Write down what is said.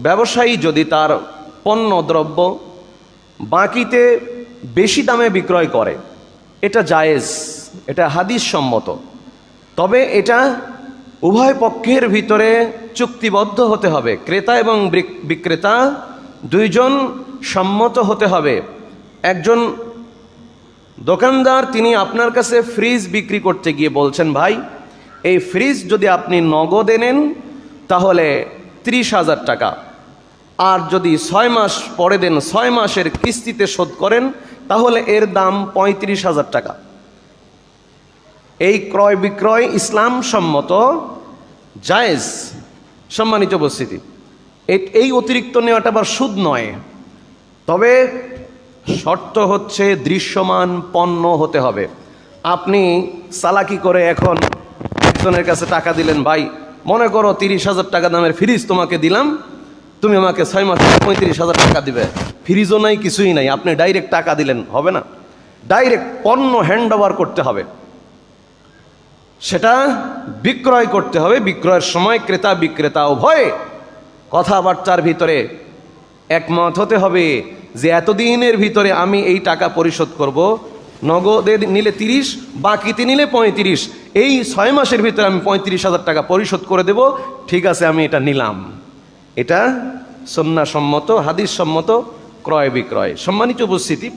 ব্যবসায়ী যদি তার পণ্য দ্রব্য বাকিতে বেশি দামে বিক্রয় করে, এটা জায়েজ, এটা হাদিস সম্মত। তবে এটা উভয় পক্ষের ভিতরে চুক্তিবদ্ধ হতে হবে, ক্রেতা এবং বিক্রেতা দুইজন সম্মত হতে হবে। একজন দোকানদার তিনি আপনার কাছে ফ্রিজ বিক্রি করতে গিয়ে বলছেন, ভাই এই ফ্রিজ যদি আপনি নগদে নেন তাহলে 30,000 টাকা, আর যদি 6 মাস পরে দেন, 6 মাসের কিস্তিতে শোধ করেন, তাহলে এর দাম 35,000 টাকা। এই ক্রয় বিক্রয় ইসলাম সম্মত, জায়েজ। সম্মানিত উপস্থিতি, এই অতিরিক্ত নেওয়াটা আবার সুদ নয়। তবে শর্ত হচ্ছে দৃশ্যমান পণ্য হতে হবে। আপনি চালাকি করে এখন একজনের কাছে টাকা দিলেন, ভাই মনে করো 30,000 টাকা দামের ফ্রিজ তোমাকে দিলাম, তুমি আমাকে 6 মাসে 35,000 টাকা দিবে। ফ্রিজও নাই, কিছুই নাই, আপনি ডাইরেক্ট টাকা দিলেন, হবে না। ডাইরেক্ট পণ্য হ্যান্ড ওভার করতে হবে, সেটা বিক্রয় করতে হবে। বিক্রয়ের সময় ক্রেতা বিক্রেতা উভয়ে কথাবার্তার ভিতরে একমত হতে হবে যে এতদিনের ভিতরে আমি এই টাকা পরিশোধ করব। নগদে নিলে 30, বাকিতে নিলে 35, এই 6 মাসের ভিতরে আমি 35,000 টাকা পরিশোধ করে দেব। ঠিক আছে, আমি এটা নিলাম। এটা সুন্নাহ সম্মত, হাদিস সম্মত ক্রয় বিক্রয়। সম্মানিত উপস্থিতি,